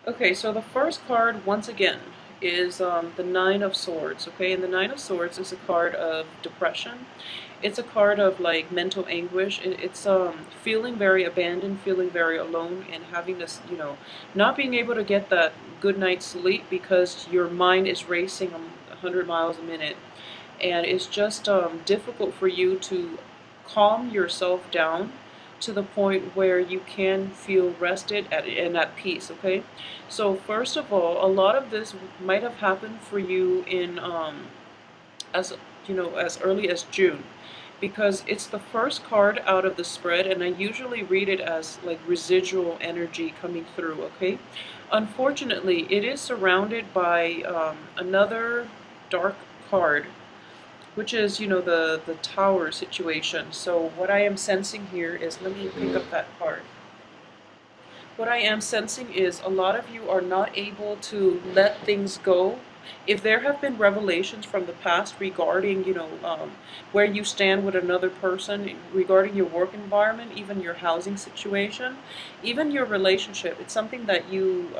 Okay, so the first card, once again, is the Nine of Swords, okay? And the Nine of Swords is a card of depression. It's a card of, like, mental anguish. It's feeling very abandoned, feeling very alone, and having this, not being able to get that good night's sleep because your mind is racing 100 miles a minute. And it's just difficult for you to calm yourself down to the point where you can feel rested and at peace, okay? So first of all, a lot of this might have happened for you in as as early as June, because it's the first card out of the spread, and I usually read it as like residual energy coming through, okay? Unfortunately, it is surrounded by another dark card, which is, the tower situation. So what I am sensing here is, let me pick up that card. What I am sensing is a lot of you are not able to let things go. If there have been revelations from the past regarding, where you stand with another person, regarding your work environment, even your housing situation, even your relationship, it's something that you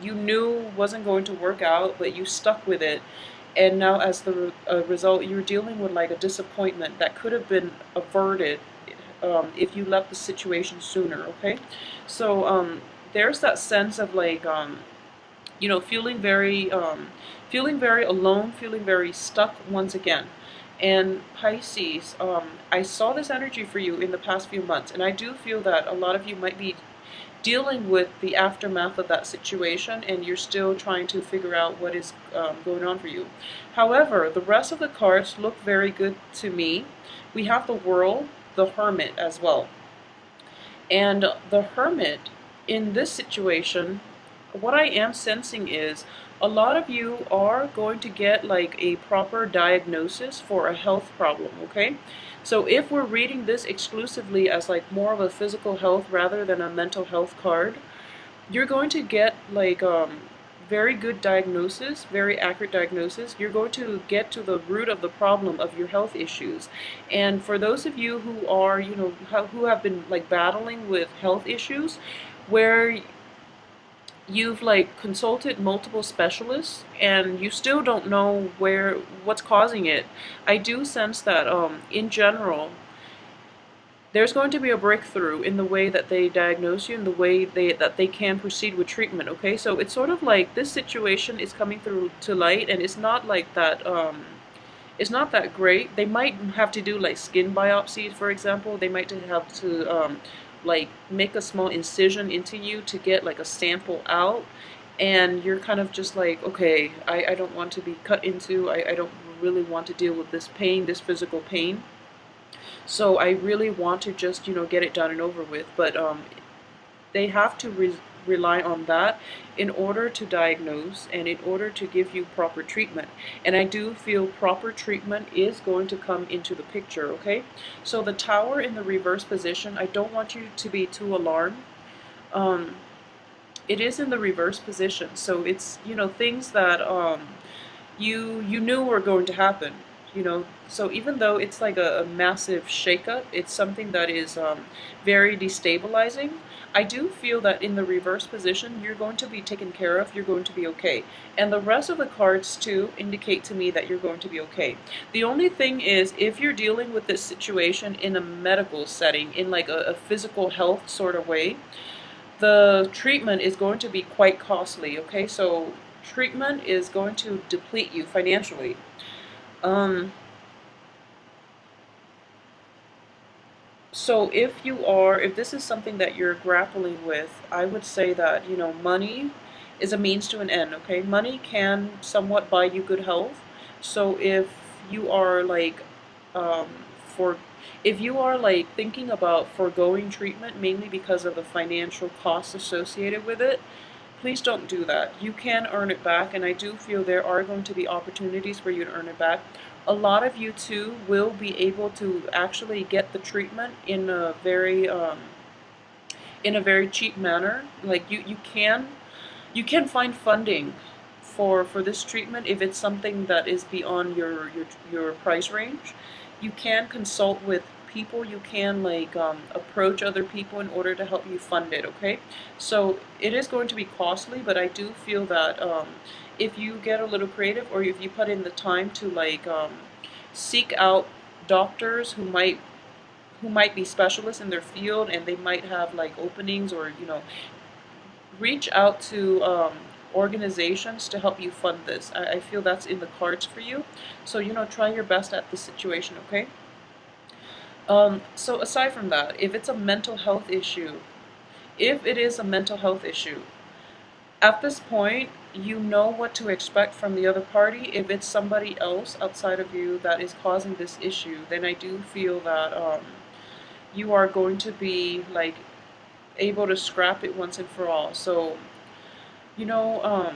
knew wasn't going to work out, but you stuck with it, and now as the result, you're dealing with like a disappointment that could have been averted if you left the situation sooner. Okay, so there's that sense of like feeling very alone, feeling very stuck once again. And Pisces, I saw this energy for you in the past few months, and I do feel that a lot of you might be dealing with the aftermath of that situation, and you're still trying to figure out what is going on for you. However, the rest of the cards look very good to me. We have the World, the Hermit as well. And the Hermit, in this situation, what I am sensing is a lot of you are going to get like a proper diagnosis for a health problem, okay? So if we're reading this exclusively as like more of a physical health rather than a mental health card, you're going to get like very good diagnosis, very accurate diagnosis. You're going to get to the root of the problem of your health issues. And for those of you who are, who have been like battling with health issues, where you've like consulted multiple specialists and you still don't know what's causing it, I do sense that in general there's going to be a breakthrough in the way that they diagnose you and the way that they can proceed with treatment, okay? So it's sort of like this situation is coming through to light, and it's not like that it's not that great. They might have to do like skin biopsies, for example. They might have to like make a small incision into you to get like a sample out, and you're kind of just like, okay, I don't want to be cut into. I don't really want to deal with this pain, this physical pain. So I really want to just, get it done and over with. But they have to rely on that in order to diagnose and in order to give you proper treatment. And I do feel proper treatment is going to come into the picture, okay? So the tower in the reverse position, I don't want you to be too alarmed. Um, it is in the reverse position, so it's, things that you knew were going to happen. So even though it's like a massive shakeup, it's something that is very destabilizing. I do feel that in the reverse position, you're going to be taken care of, you're going to be okay. And the rest of the cards too indicate to me that you're going to be okay. The only thing is, if you're dealing with this situation in a medical setting, in like a physical health sort of way, the treatment is going to be quite costly, okay? So treatment is going to deplete you financially. Um, so if this is something that you're grappling with, I would say that, money is a means to an end, okay? Money can somewhat buy you good health. So you are like, um, for, if you are like thinking about foregoing treatment mainly because of the financial costs associated with it, please don't do that. You can earn it back, and I do feel there are going to be opportunities for you to earn it back. A lot of you too will be able to actually get the treatment in a very cheap manner. Like you can find funding for this treatment if it's something that is beyond your price range. You can consult with people you can like approach other people in order to help you fund it, okay? So it is going to be costly, but I do feel that if you get a little creative, or if you put in the time to like seek out doctors who might be specialists in their field, and they might have like openings, or reach out to organizations to help you fund this. I feel that's in the cards for you. So try your best at this situation, okay? So aside from that, if it's a mental health issue, if it is a mental health issue, at this point, you know what to expect from the other party. If it's somebody else outside of you that is causing this issue, then I do feel that you are going to be like able to scrap it once and for all. So, you know,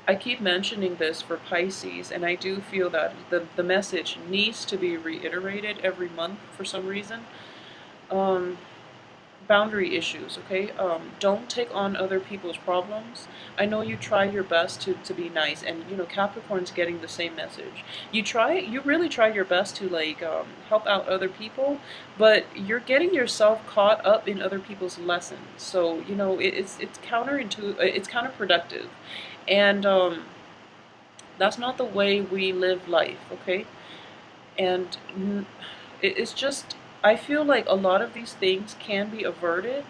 I keep mentioning this for Pisces, and I do feel that the message needs to be reiterated every month for some reason. Um, Boundary issues, okay? Don't take on other people's problems. I know you try your best to be nice, and Capricorn's getting the same message. You really try your best to like help out other people, but you're getting yourself caught up in other people's lessons. So it's it's counterproductive, and that's not the way we live life, okay? And it's just, I feel like a lot of these things can be averted.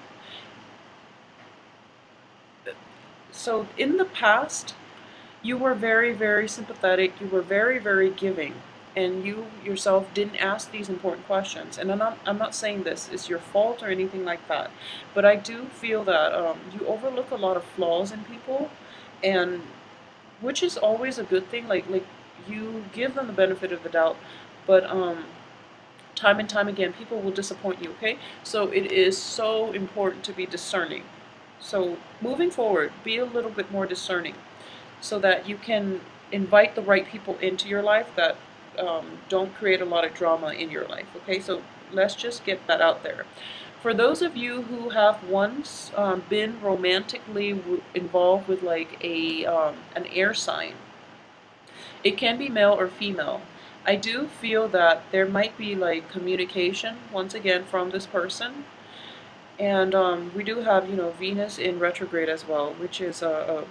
So in the past, you were very, very sympathetic, you were very, very giving, and you yourself didn't ask these important questions. And I'm not saying this is your fault or anything like that, but I do feel that you overlook a lot of flaws in people, and which is always a good thing. Like you give them the benefit of the doubt, but time and time again, people will disappoint you, okay? So it is so important to be discerning. So moving forward, be a little bit more discerning so that you can invite the right people into your life that don't create a lot of drama in your life, okay? So let's just get that out there. For those of you who have once been romantically involved with like an air sign, it can be male or female. I do feel that there might be like communication once again from this person, and we do have Venus in retrograde as well, which is a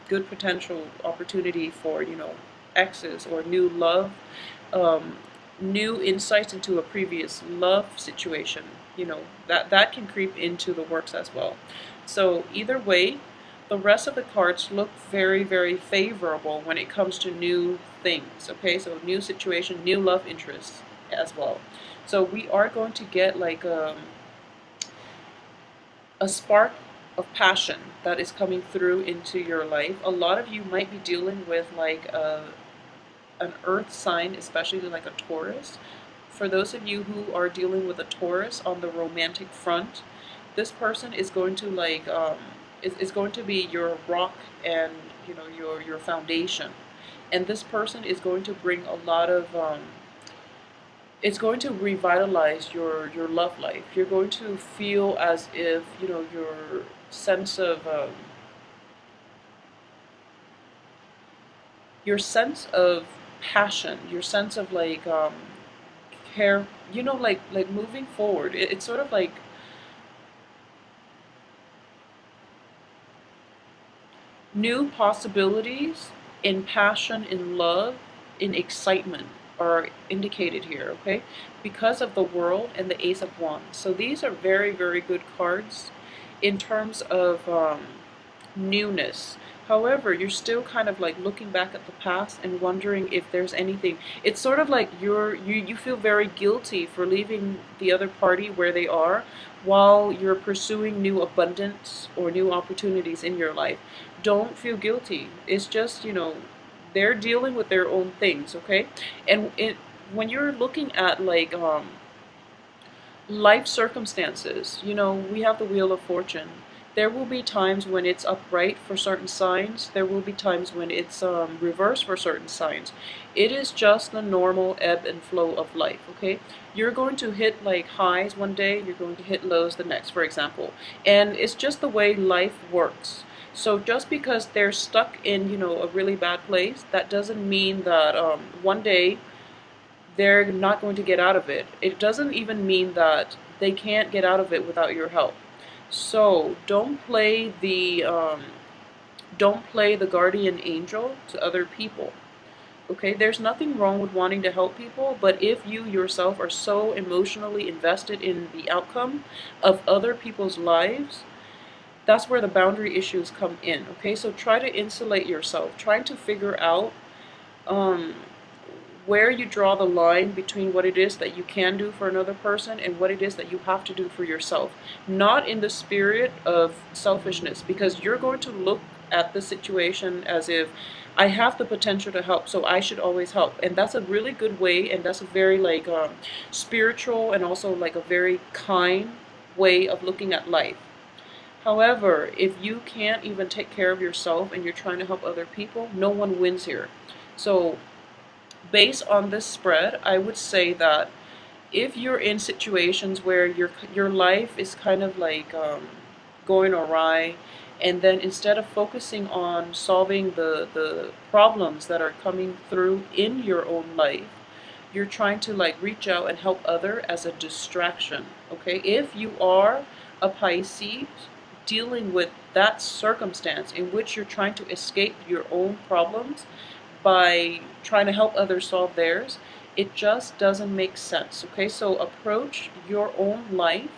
good potential opportunity for exes or new love, um, new insights into a previous love situation. That can creep into the works as well. So either way, the rest of the cards look very, very favorable when it comes to new things, okay? So new situation, new love interests as well. So we are going to get like a spark of passion that is coming through into your life. A lot of you might be dealing with like an earth sign, especially like a Taurus. For those of you who are dealing with a Taurus on the romantic front, this person is going to like is going to be your rock, and your foundation. And this person is going to bring a lot of it's going to revitalize your love life. You're going to feel as if your sense of passion, your sense of like care, like moving forward. It's sort of like new possibilities in passion, in love, in excitement are indicated here, okay? Because of the World and the Ace of Wands. So these are very, very good cards in terms of newness. However, you're still kind of like looking back at the past and wondering if there's anything. It's sort of like you feel very guilty for leaving the other party where they are while you're pursuing new abundance or new opportunities in your life. Don't feel guilty. It's just, they're dealing with their own things, okay? And when you're looking at like life circumstances, we have the Wheel of Fortune. There will be times when it's upright for certain signs. There will be times when it's reversed for certain signs. It is just the normal ebb and flow of life, okay? You're going to hit like highs one day, you're going to hit lows the next, for example. And it's just the way life works. So just because they're stuck in, a really bad place, that doesn't mean that one day they're not going to get out of it. It doesn't even mean that they can't get out of it without your help. So don't play the guardian angel to other people. Okay, there's nothing wrong with wanting to help people, but if you yourself are so emotionally invested in the outcome of other people's lives, that's where the boundary issues come in. Okay, so try to insulate yourself, trying to figure out um, where you draw the line between what it is that you can do for another person and what it is that you have to do for yourself. Not in the spirit of selfishness, because you're going to look at the situation as if I have the potential to help, so I should always help. And that's a really good way, and that's a very like spiritual and also like a very kind way of looking at life. However, if you can't even take care of yourself and you're trying to help other people, no one wins here. So based on this spread, I would say that if you're in situations where your life is kind of like going awry, and then instead of focusing on solving the problems that are coming through in your own life, you're trying to like reach out and help other as a distraction. Okay, if you are a Pisces dealing with that circumstance in which you're trying to escape your own problems by trying to help others solve theirs, it just doesn't make sense. Okay, so approach your own life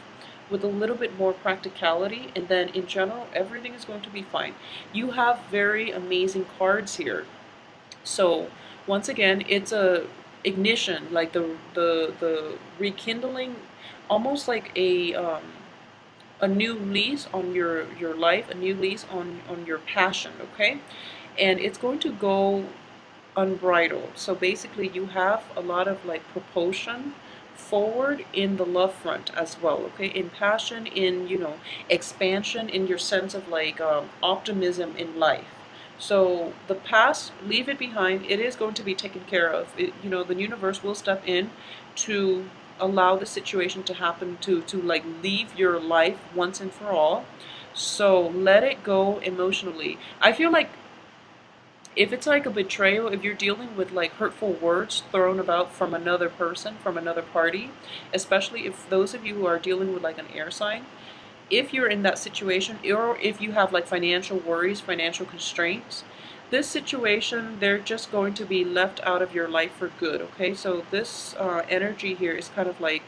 with a little bit more practicality, and then in general, everything is going to be fine. You have very amazing cards here. So once again, it's a ignition, like the rekindling, almost like a new lease on your life, a new lease on your passion. Okay, and it's going to go unbridled. So basically you have a lot of like propulsion forward in the love front as well. Okay, in passion, in expansion, in your sense of like optimism in life. So the past, leave it behind. It is going to be taken care of. The universe will step in to allow the situation to happen, to like leave your life once and for all. So let it go emotionally. I feel like if it's like a betrayal, if you're dealing with like hurtful words thrown about from another person, from another party, especially if those of you who are dealing with like an air sign, if you're in that situation, or if you have like financial worries, financial constraints, this situation, they're just going to be left out of your life for good. Okay, so this energy here is kind of like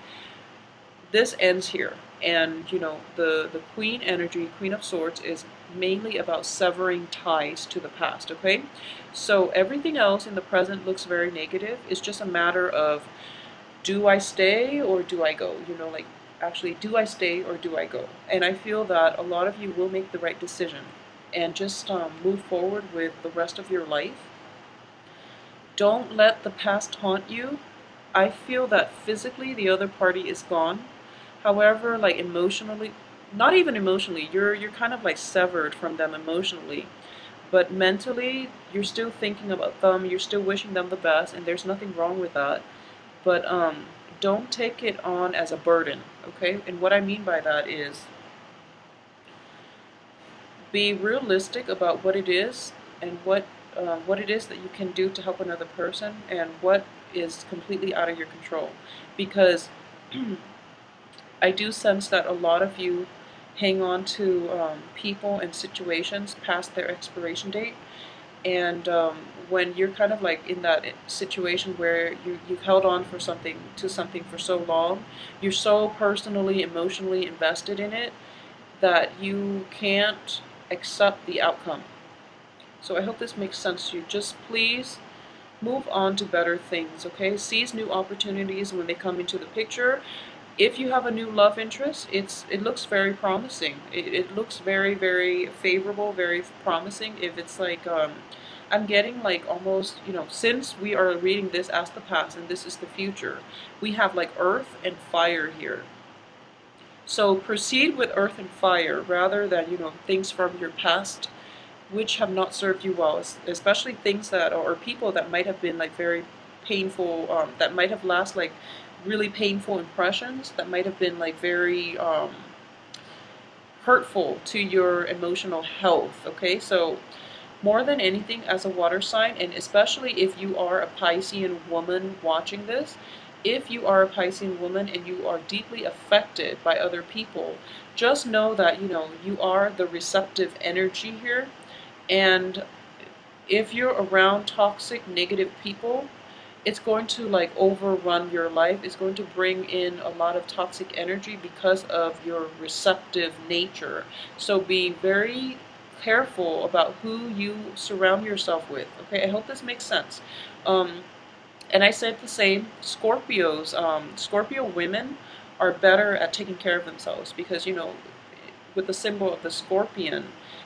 this ends here. And the queen energy, queen of swords, is mainly about severing ties to the past. Okay, so everything else in the present looks very negative. It's just a matter of, do I stay or do I go? Like, actually, do I stay or do I go? And I feel that a lot of you will make the right decision and just move forward with the rest of your life. Don't let the past haunt you. I feel that physically the other party is gone. However, like emotionally, not even emotionally, you're kind of like severed from them emotionally. But mentally, you're still thinking about them, you're still wishing them the best, and there's nothing wrong with that. But don't take it on as a burden, okay? And what I mean by that is, be realistic about what it is and what it is that you can do to help another person, and what is completely out of your control. Because I do sense that a lot of you hang on to people and situations past their expiration date. And when you're kind of like in that situation where you've held on for something for so long, you're so personally, emotionally invested in it that you can't accept the outcome. So I hope this makes sense to you. Just please move on to better things, okay? Seize new opportunities when they come into the picture. If you have a new love interest, it looks very promising. It looks very, very favorable, very promising. If it's like, I'm getting like almost, since we are reading this as the past and this is the future, we have like earth and fire here. So proceed with earth and fire rather than, things from your past which have not served you well, especially things that, or people that might have been like very painful, that might have last like really painful impressions, that might have been like very hurtful to your emotional health. Okay, so more than anything as a water sign, and especially if you are a Piscean woman watching this, if you are a Piscean woman and you are deeply affected by other people, just know that, you are the receptive energy here. And if you're around toxic, negative people, it's going to like overrun your life. It's going to bring in a lot of toxic energy because of your receptive nature. So be very careful about who you surround yourself with. Okay, I hope this makes sense. Um, and I said the same. Scorpios, Scorpio women are better at taking care of themselves because, with the symbol of the scorpion,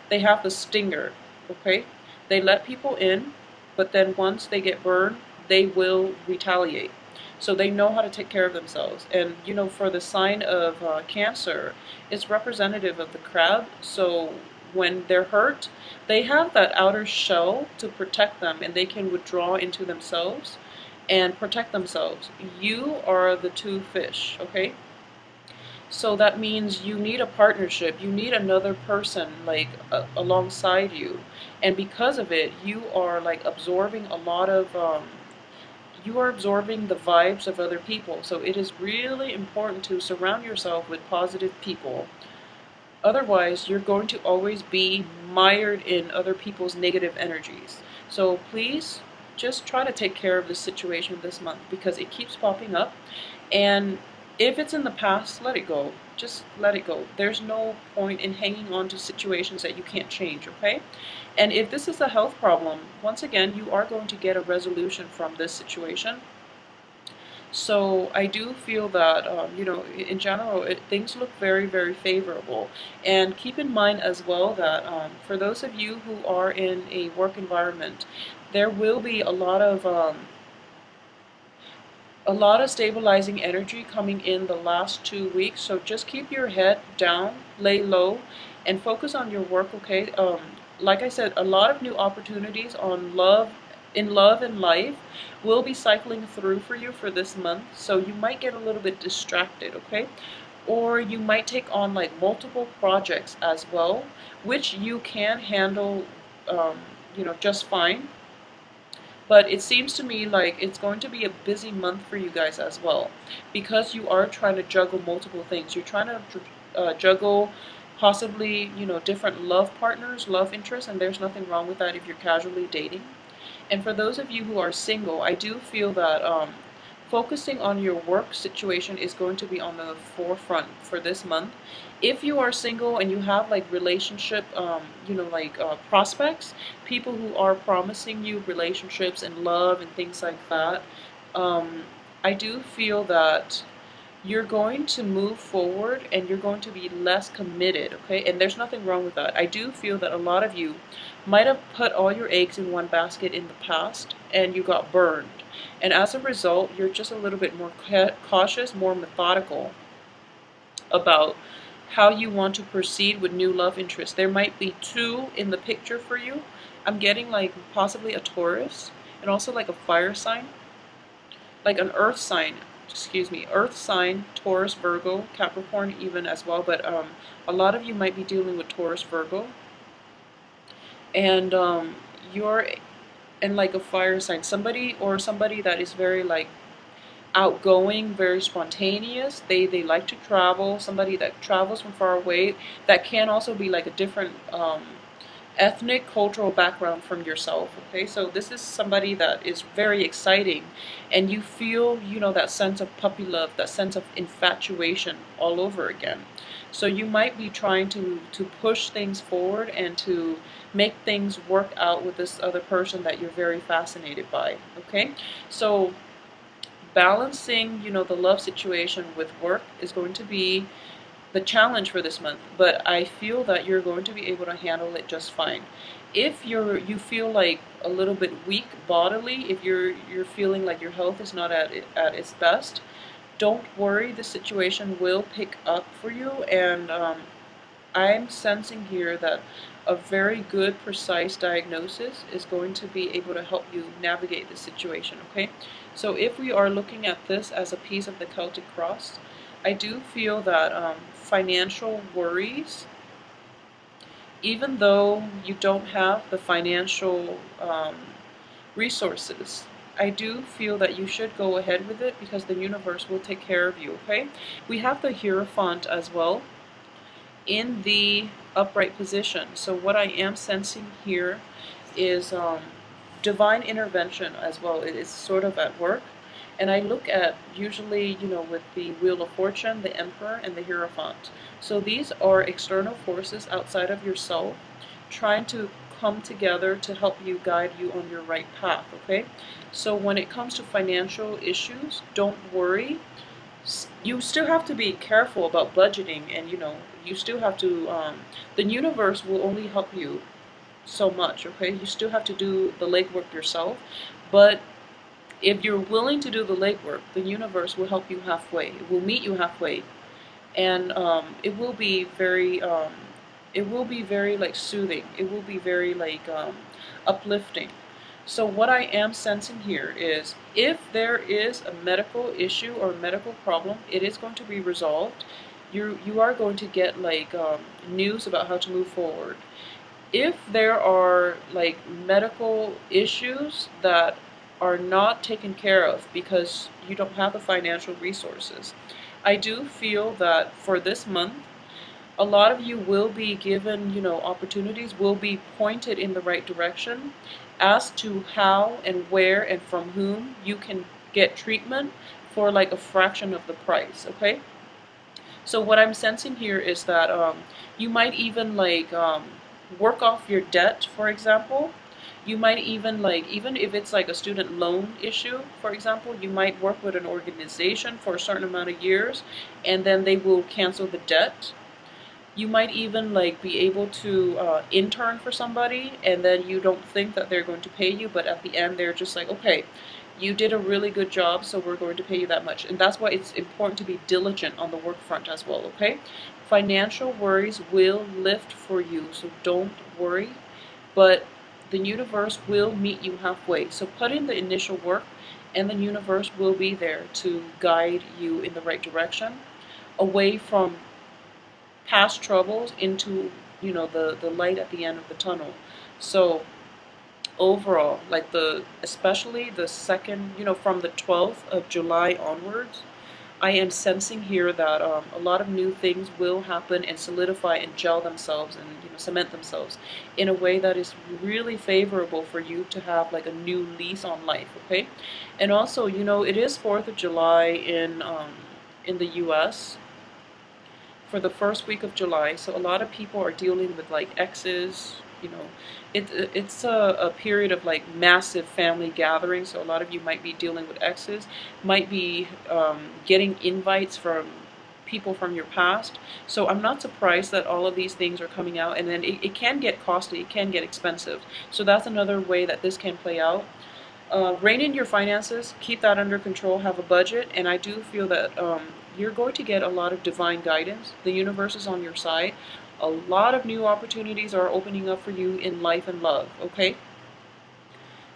they have the stinger, okay? They let people in, but then once they get burned, they will retaliate. So they know how to take care of themselves. And, for the sign of Cancer, it's representative of the crab. So when they're hurt, they have that outer shell to protect them and they can withdraw into themselves and protect themselves. You are the two fish, okay? So that means you need a partnership. You need another person like alongside you, and because of it, you are like absorbing a lot of. You are absorbing the vibes of other people. So it is really important to surround yourself with positive people. Otherwise, you're going to always be mired in other people's negative energies. So please just try to take care of this situation this month because it keeps popping up. And if it's in the past, let it go. Just let it go. There's no point in hanging on to situations that you can't change, okay? And if this is a health problem, once again, you are going to get a resolution from this situation. So I do feel that, in general, things look very, very favorable. And keep in mind as well that for those of you who are in a work environment, there will be a lot of stabilizing energy coming in the last 2 weeks. So just keep your head down, lay low, and focus on your work, okay? Like I said, a lot of new opportunities in love and life will be cycling through for you for this month. So you might get a little bit distracted, okay? Or you might take on like multiple projects as well, which you can handle, just fine. But it seems to me like it's going to be a busy month for you guys as well because you are trying to juggle multiple things. You're trying to juggle possibly, different love partners, love interests, and there's nothing wrong with that if you're casually dating. And for those of you who are single, I do feel that focusing on your work situation is going to be on the forefront for this month. If you are single and you have like relationship, prospects, people who are promising you relationships and love and things like that, um, I do feel that you're going to move forward and you're going to be less committed, okay? And there's nothing wrong with that. I do feel that a lot of you might have put all your eggs in one basket in the past and you got burned. And as a result, you're just a little bit more cautious, more methodical about how you want to proceed with new love interests. There might be two in the picture for you. I'm getting like possibly a Taurus and also like a fire sign, like an earth sign, earth sign, Taurus, Virgo, Capricorn even as well, but a lot of you might be dealing with Taurus, Virgo, and you're and like a fire sign, somebody that is very like outgoing, very spontaneous. They like to travel, somebody that travels from far away, that can also be like a different ethnic, cultural background from yourself, okay? So this is somebody that is very exciting and you feel, that sense of puppy love, that sense of infatuation all over again. So you might be trying to push things forward and to make things work out with this other person that you're very fascinated by, okay? So balancing, the love situation with work is going to be the challenge for this month, but I feel that you're going to be able to handle it just fine. If you feel like a little bit weak bodily, if you're feeling like your health is not at its best, don't worry, the situation will pick up for you, and I'm sensing here that a very good, precise diagnosis is going to be able to help you navigate the situation, okay? So if we are looking at this as a piece of the Celtic cross, I do feel that financial worries even though you don't have the financial resources, I do feel that you should go ahead with it because the universe will take care of you, okay? We have the Hierophant as well in the upright position. So what I am sensing here is divine intervention as well. It is sort of at work. And I look at usually, with the Wheel of Fortune, the Emperor, and the Hierophant. So these are external forces outside of yourself trying to come together to help you guide you on your right path, okay? So when it comes to financial issues, don't worry. You still have to be careful about budgeting, and you still have to the universe will only help you so much, okay? You still have to do the legwork yourself, but if you're willing to do the legwork, the universe will help you halfway. It will meet you halfway, and it will be very like soothing. It will be very like uplifting. So what I am sensing here is if there is a medical issue or medical problem, it is going to be resolved. You are going to get like news about how to move forward. If there are like medical issues that are not taken care of because you don't have the financial resources, I do feel that for this month, a lot of you will be given, opportunities, will be pointed in the right direction as to how and where and from whom you can get treatment for like a fraction of the price, okay? So what I'm sensing here is that you might even like work off your debt, for example. You might even like, even if it's like a student loan issue, for example, you might work with an organization for a certain amount of years and then they will cancel the debt. You might even like be able to intern for somebody and then you don't think that they're going to pay you, but at the end they're just like, okay, you did a really good job, so we're going to pay you that much. And that's why it's important to be diligent on the work front as well, okay? Financial worries will lift for you, so don't worry, but the universe will meet you halfway. So put in the initial work and the universe will be there to guide you in the right direction, away from past troubles into the light at the end of the tunnel. So overall, like especially the second, from the 12th of July onwards, I am sensing here that a lot of new things will happen and solidify and gel themselves and cement themselves in a way that is really favorable for you to have like a new lease on life, okay? And also, it is 4th of July in the U.S. for the first week of July, so a lot of people are dealing with like exes. It's a period of like massive family gatherings, so a lot of you might be dealing with exes, might be getting invites from people from your past. So I'm not surprised that all of these things are coming out, and then it can get costly, it can get expensive. So that's another way that this can play out. Rein in your finances, keep that under control, have a budget, and I do feel that you're going to get a lot of divine guidance. The universe is on your side. A lot of new opportunities are opening up for you in life and love, okay?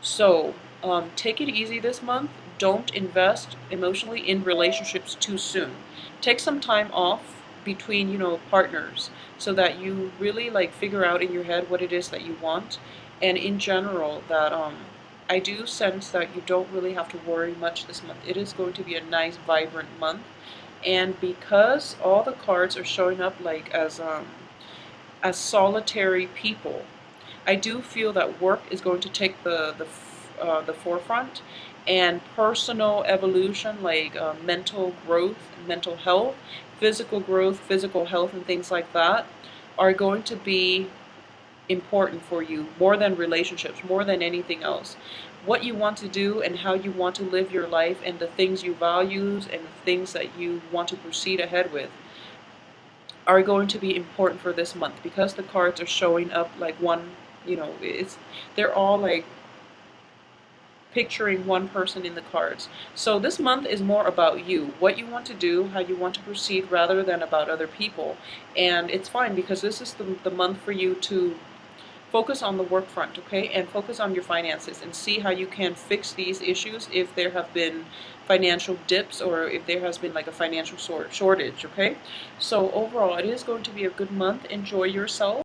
So take it easy this month. Don't invest emotionally in relationships too soon. Take some time off between, partners so that you really like figure out in your head what it is that you want. And in general, that I do sense that you don't really have to worry much this month. It is going to be a nice, vibrant month. And because all the cards are showing up like as solitary people, I do feel that work is going to take the forefront, and personal evolution, like mental growth, mental health, physical growth, physical health, and things like that, are going to be important for you more than relationships, more than anything else. What you want to do and how you want to live your life and the things you value and the things that you want to proceed ahead with are going to be important for this month, because the cards are showing up like one, they're all like picturing one person in the cards. So this month is more about you, what you want to do, how you want to proceed, rather than about other people. And it's fine, because this is the month for you to focus on the work front, okay? And focus on your finances and see how you can fix these issues if there have been financial dips or if there has been like a financial shortage, okay? So overall, it is going to be a good month. Enjoy yourself.